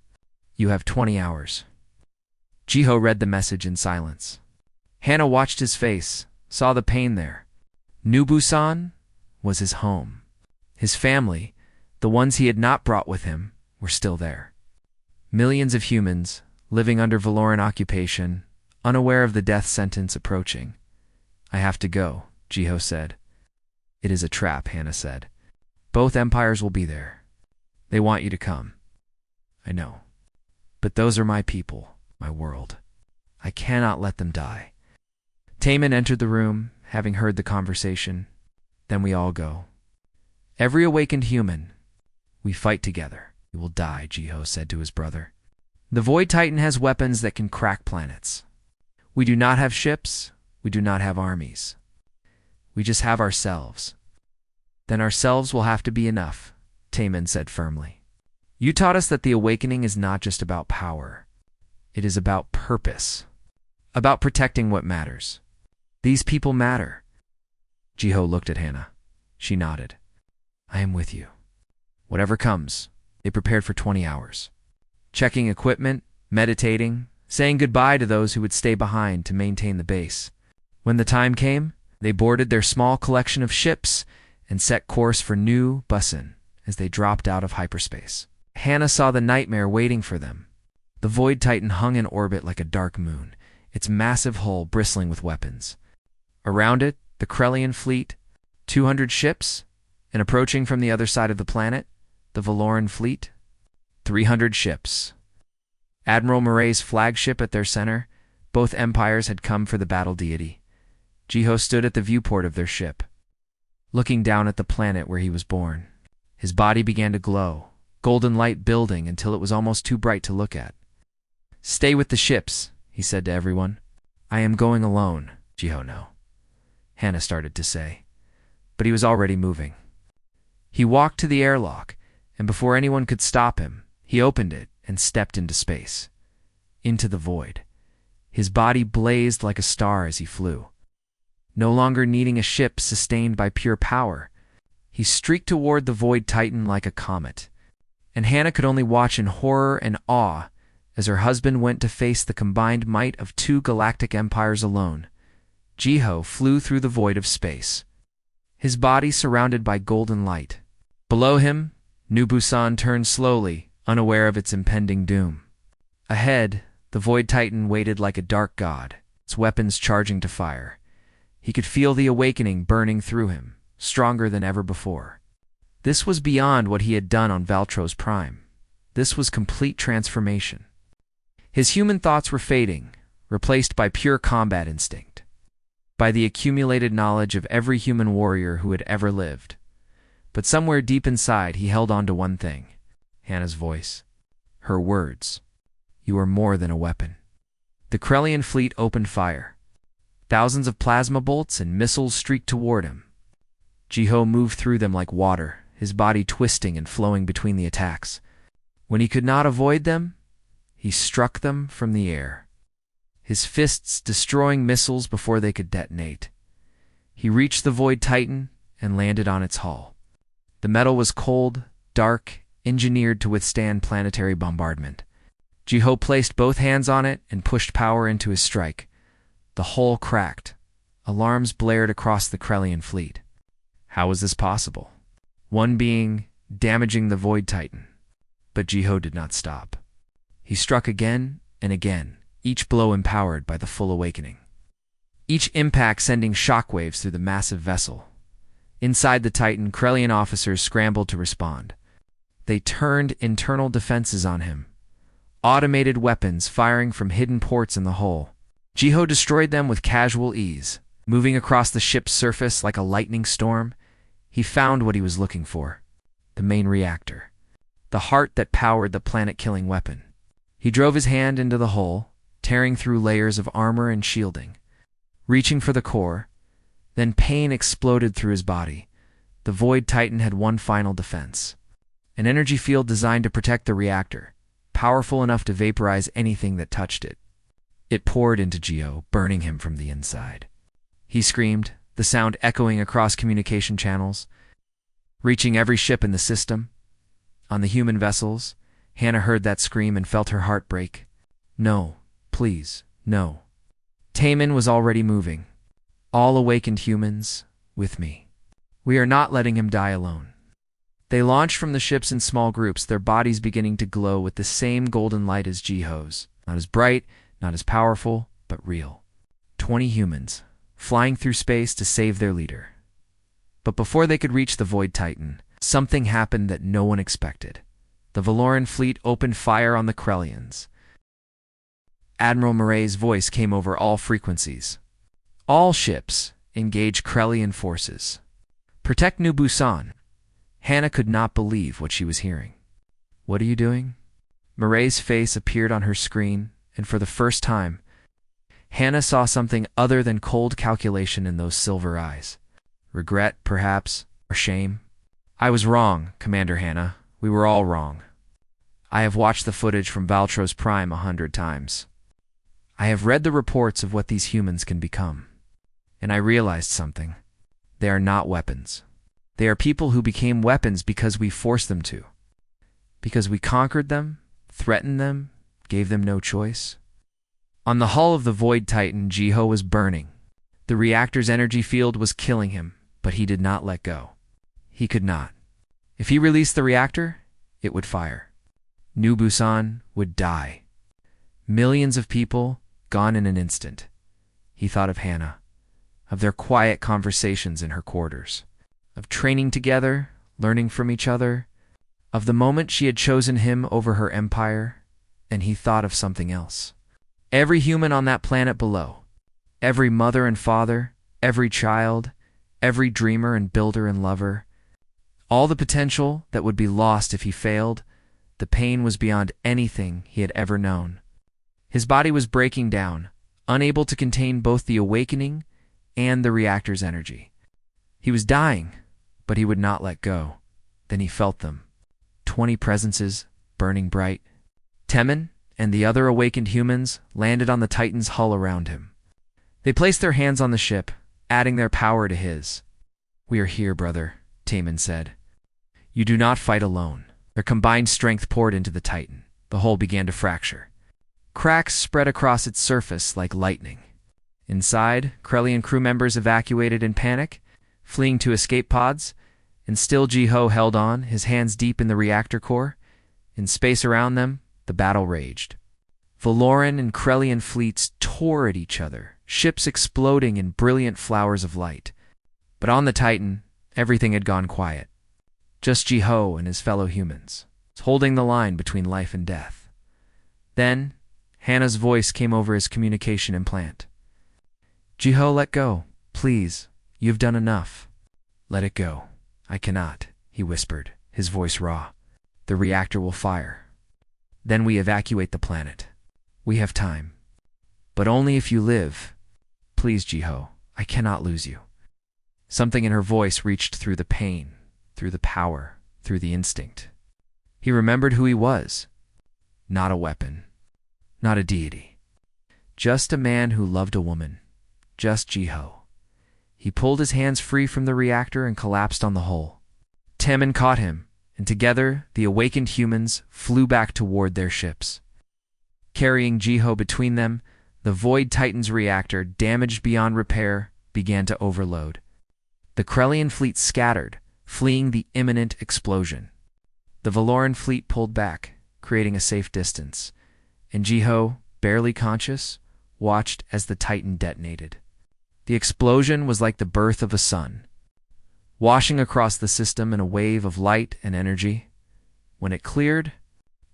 You have 20 hours. Jiho read the message in silence. Hannah watched his face, saw the pain there. New Busan was his home. His family, the ones he had not brought with him, were still there. Millions of humans, living under Valoran occupation, unaware of the death sentence approaching. "I have to go," Jiho said. "It is a trap," Hannah said. "Both empires will be there. They want you to come." "I know. But those are my people, my world. I cannot let them die. Taemin entered the room, having heard the conversation. Then we all go. Every awakened human. We fight together. You will die, Jiho said to his brother. The Void Titan has weapons that can crack planets. We do not have ships. We do not have armies. We just have ourselves. Then ourselves will have to be enough, Taemin said firmly. You taught us that the awakening is not just about power. It is about purpose. About protecting what matters. These people matter. Jiho looked at Hannah. She nodded. I am with you. Whatever comes. They prepared for 20 hours. Checking equipment, meditating, saying goodbye to those who would stay behind to maintain the base. When the time came, they boarded their small collection of ships and set course for New Busan as they dropped out of hyperspace. Hannah saw the nightmare waiting for them. The Void Titan hung in orbit like a dark moon, its massive hull bristling with weapons. Around it, the Krellian fleet, 200 ships, and approaching from the other side of the planet, the Valoran fleet, 300 ships. Admiral Murray's flagship at their center, both empires had come for the battle Deity. Jiho stood at the viewport of their ship, looking down at the planet where he was born. His body began to glow, golden light building until it was almost too bright to look at. Stay with the ships, he said to everyone. I am going alone, Jiho no. Hannah started to say, but he was already moving. He walked to the airlock, and before anyone could stop him, he opened it and stepped into space, into the void. His body blazed like a star as he flew. No longer needing a ship sustained by pure power, he streaked toward the Void Titan like a comet, and Hannah could only watch in horror and awe as her husband went to face the combined might of two galactic empires alone. Jiho flew through the void of space, his body surrounded by golden light. Below him, New Busan turned slowly, unaware of its impending doom. Ahead, the Void Titan waited like a dark god, its weapons charging to fire. He could feel the awakening burning through him, stronger than ever before. This was beyond what he had done on Valtros Prime. This was complete transformation. His human thoughts were fading, replaced by pure combat instinct, by the accumulated knowledge of every human warrior who had ever lived. But somewhere deep inside he held on to one thing, Hannah's voice, her words. You are more than a weapon. The Krellian fleet opened fire. Thousands of plasma bolts and missiles streaked toward him. Jiho moved through them like water, his body twisting and flowing between the attacks. When he could not avoid them, he struck them from the air, his fists destroying missiles before they could detonate. He reached the Void Titan and landed on its hull. The metal was cold, dark, engineered to withstand planetary bombardment. Jiho placed both hands on it and pushed power into his strike. The hull cracked. Alarms blared across the Krellian fleet. How was this possible? One being damaging the Void Titan. But Jiho did not stop. He struck again and again, each blow empowered by the full awakening. Each impact sending shockwaves through the massive vessel. Inside the Titan, Krellian officers scrambled to respond. They turned internal defenses on him, automated weapons firing from hidden ports in the hull. Jiho destroyed them with casual ease. Moving across the ship's surface like a lightning storm, he found what he was looking for, the main reactor, the heart that powered the planet-killing weapon. He drove his hand into the hull, tearing through layers of armor and shielding. Reaching for the core, then pain exploded through his body. The Void Titan had one final defense, an energy field designed to protect the reactor, powerful enough to vaporize anything that touched it. It poured into Jiho, burning him from the inside. He screamed, the sound echoing across communication channels, reaching every ship in the system. On the human vessels, Hannah heard that scream and felt her heart break. No, please, no. Taemin was already moving. All awakened humans, with me. We are not letting him die alone. They launched from the ships in small groups, their bodies beginning to glow with the same golden light as Jiho's. Not as bright, not as powerful, but real. 20 humans, flying through space to save their leader. But before they could reach the Void Titan, something happened that no one expected. The Valoran fleet opened fire on the Krellians. Admiral Murray's voice came over all frequencies. All ships, engage Krellian forces. Protect New Busan. Hannah could not believe what she was hearing. What are you doing? Murray's face appeared on her screen, and for the first time, Hannah saw something other than cold calculation in those silver eyes. Regret, perhaps, or shame? I was wrong, Commander Hannah. We were all wrong. I have watched the footage from Valtros Prime 100 times. I have read the reports of what these humans can become. And I realized something. They are not weapons. They are people who became weapons because we forced them to. Because we conquered them, threatened them, gave them no choice. On the hull of the Void Titan, Jiho was burning. The reactor's energy field was killing him, but he did not let go. He could not. If he released the reactor, it would fire. New Busan would die. Millions of people gone in an instant. He thought of Hannah, of their quiet conversations in her quarters, of training together, learning from each other, of the moment she had chosen him over her empire, and he thought of something else. Every human on that planet below, every mother and father, every child, every dreamer and builder and lover, all the potential that would be lost if he failed, the pain was beyond anything he had ever known. His body was breaking down, unable to contain both the awakening and the reactor's energy. He was dying, but he would not let go. Then he felt them. 20 presences, burning bright. Temin and the other awakened humans landed on the Titan's hull around him. They placed their hands on the ship, adding their power to his. "We are here, brother," Temin said. "You do not fight alone." Their combined strength poured into the Titan. The hull began to fracture. Cracks spread across its surface like lightning. Inside, Krellian crew members evacuated in panic, fleeing to escape pods, and still Jiho held on, his hands deep in the reactor core. In space around them, the battle raged. Valoran and Krellian fleets tore at each other, ships exploding in brilliant flowers of light. But on the Titan, everything had gone quiet. Just Jiho and his fellow humans, holding the line between life and death. Then, Hannah's voice came over his communication implant. "Jiho, let go. Please, you've done enough." "Let it go. I cannot," he whispered, his voice raw. "The reactor will fire. Then we evacuate the planet. We have time. But only if you live. Please, Jiho, I cannot lose you." Something in her voice reached through the pain, through the power, through the instinct. He remembered who he was. Not a weapon. Not a deity. Just a man who loved a woman. Just Jiho. He pulled his hands free from the reactor and collapsed on the hull. Temin caught him, and together the awakened humans flew back toward their ships. Carrying Jiho between them, the Void Titan's reactor, damaged beyond repair, began to overload. The Krellian fleet scattered, fleeing the imminent explosion. The Valoran fleet pulled back, creating a safe distance, and Jiho, barely conscious, watched as the Titan detonated. The explosion was like the birth of a sun, washing across the system in a wave of light and energy. When it cleared,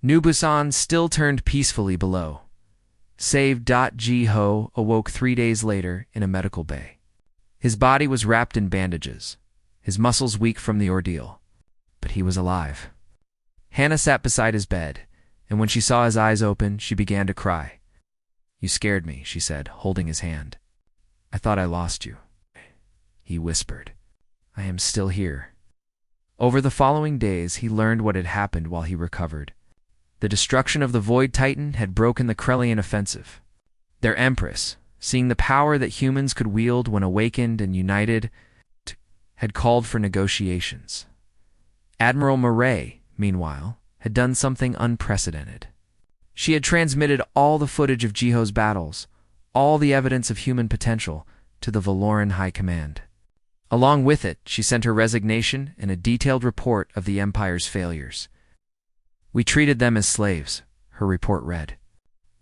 New Busan still turned peacefully below. Save Jiho awoke 3 days later in a medical bay. His body was wrapped in bandages, his muscles weak from the ordeal, but he was alive. Hannah sat beside his bed, and when she saw his eyes open, she began to cry. "You scared me," she said, holding his hand. "I thought I lost you." He whispered, "I am still here." Over the following days, he learned what had happened while he recovered. The destruction of the Void Titan had broken the Krellian offensive. Their empress, seeing the power that humans could wield when awakened and united, had called for negotiations. Admiral Murray, meanwhile, had done something unprecedented. She had transmitted all the footage of Jiho's battles, all the evidence of human potential, to the Valoran High Command. Along with it, she sent her resignation and a detailed report of the Empire's failures. "We treated them as slaves," her report read.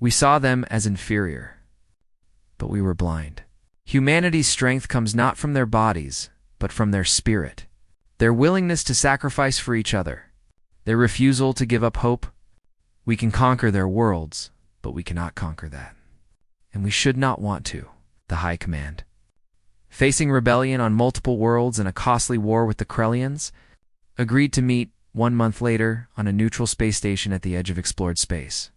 "We saw them as inferior. But we were blind. Humanity's strength comes not from their bodies, but from their spirit. Their willingness to sacrifice for each other. Their refusal to give up hope. We can conquer their worlds, but we cannot conquer that. And we should not want to, the High Command. Facing rebellion on multiple worlds and a costly war with the Krellians, agreed to meet 1 month later on a neutral space station at the edge of explored space.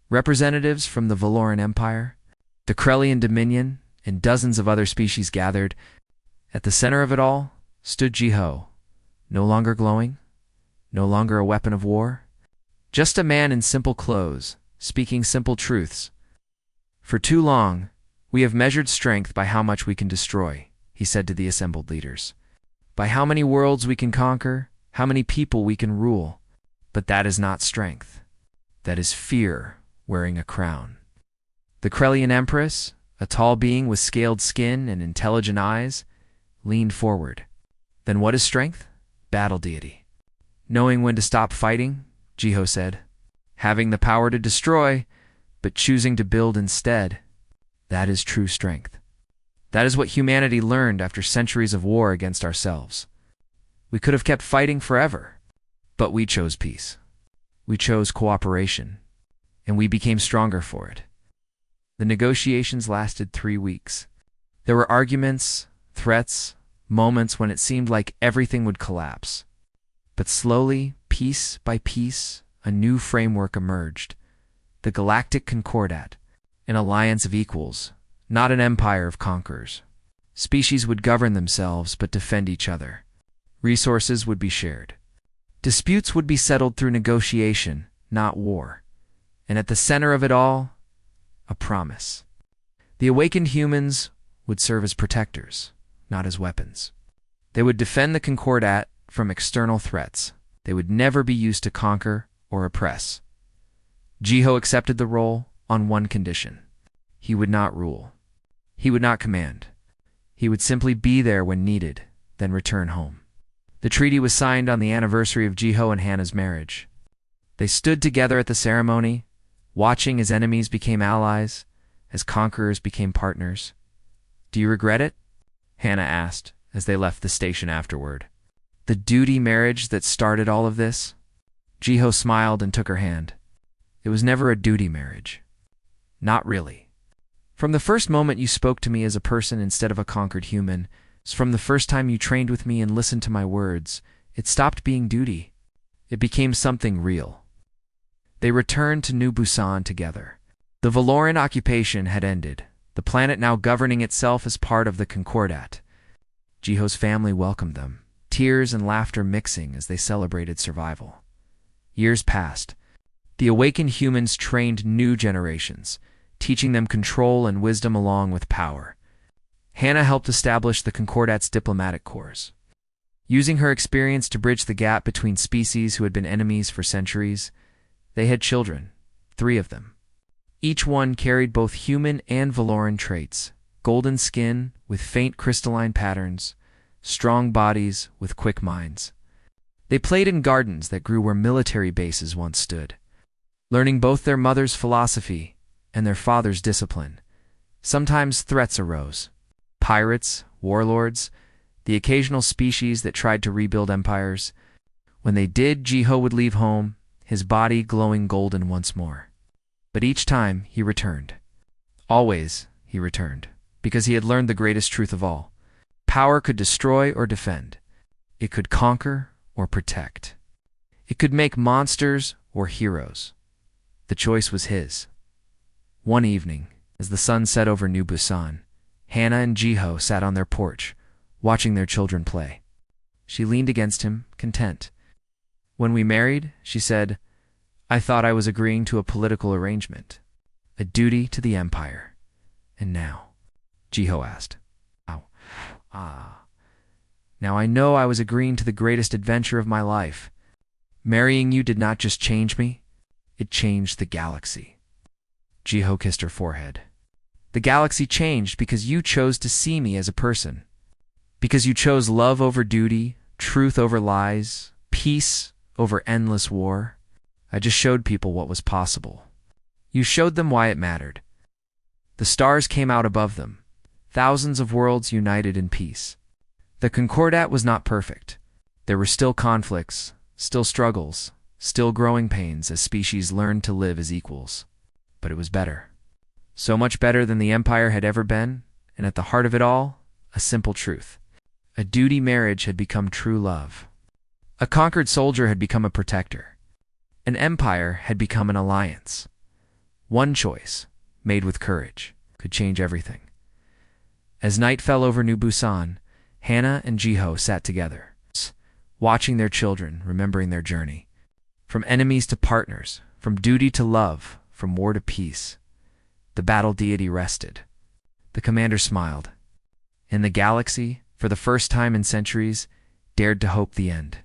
Representatives from the Valoran Empire, the Krellian Dominion, and dozens of other species gathered. At the center of it all stood Jiho, no longer glowing, no longer a weapon of war, just a man in simple clothes, speaking simple truths. For too long, we have measured strength by how much we can destroy, he said to the assembled leaders. By how many worlds we can conquer, how many people we can rule. But that is not strength. That is fear wearing a crown. The Krellian Empress, a tall being with scaled skin and intelligent eyes, leaned forward. Then what is strength? Battle deity. Knowing when to stop fighting, Jiho said. Having the power to destroy, but choosing to build instead. That is true strength. That is what humanity learned after centuries of war against ourselves. We could have kept fighting forever, but we chose peace. We chose cooperation, and we became stronger for it. The negotiations lasted 3 weeks. There were arguments, threats, moments when it seemed like everything would collapse. But slowly, piece by piece, a new framework emerged. The Galactic Concordat, an alliance of equals, not an empire of conquerors. Species would govern themselves but defend each other. Resources would be shared. Disputes would be settled through negotiation, not war. And at the center of it all, a promise. The awakened humans would serve as protectors, not as weapons. They would defend the Concordat from external threats. They would never be used to conquer or oppress. Jiho accepted the role on one condition. He would not rule. He would not command. He would simply be there when needed, then return home. The treaty was signed on the anniversary of Jiho and Hannah's marriage. They stood together at the ceremony, watching as enemies became allies, as conquerors became partners. Do you regret it? Hannah asked as they left the station afterward. The duty marriage that started all of this? Jiho smiled and took her hand. It was never a duty marriage. Not really. From the first moment you spoke to me as a person instead of a conquered human, from the first time you trained with me and listened to my words, it stopped being duty. It became something real. They returned to New Busan together. The Valoran occupation had ended, the planet now governing itself as part of the Concordat. Jiho's family welcomed them, tears and laughter mixing as they celebrated survival. Years passed. The awakened humans trained new generations, teaching them control and wisdom along with power. Hannah helped establish the Concordat's diplomatic corps. Using her experience to bridge the gap between species who had been enemies for centuries, they had children, 3 of them. Each one carried both human and Valoran traits: golden skin with faint crystalline patterns, strong bodies with quick minds. They played in gardens that grew where military bases once stood, learning both their mother's philosophy and their father's discipline. Sometimes threats arose. Pirates, warlords, the occasional species that tried to rebuild empires. When they did, Jiho would leave home, his body glowing golden once more. But each time, he returned. Always, he returned, because he had learned the greatest truth of all. Power could destroy or defend. It could conquer or protect. It could make monsters or heroes. The choice was his. One evening, as the sun set over New Busan, Hannah and Jiho sat on their porch, watching their children play. She leaned against him, content. When we married, she said, I thought I was agreeing to a political arrangement, a duty to the empire. And now? Jiho asked. Now I know I was agreeing to the greatest adventure of my life. Marrying you did not just change me, it changed the galaxy. Jiho kissed her forehead. The galaxy changed because you chose to see me as a person. Because you chose love over duty, truth over lies, peace over endless war. I just showed people what was possible. You showed them why it mattered. The stars came out above them, thousands of worlds united in peace. The Concordat was not perfect. There were still conflicts, still struggles, still growing pains as species learned to live as equals. but it was better. So much better than the Empire had ever been, and at the heart of it all, a simple truth. A duty marriage had become true love. A conquered soldier had become a protector. An empire had become an alliance. One choice, made with courage, could change everything. As night fell over New Busan, Hannah and Jiho sat together, watching their children, remembering their journey. From enemies to partners, from duty to love, from war to peace. The battle deity rested. The commander smiled. In the galaxy, for the first time in centuries, dared to hope the end.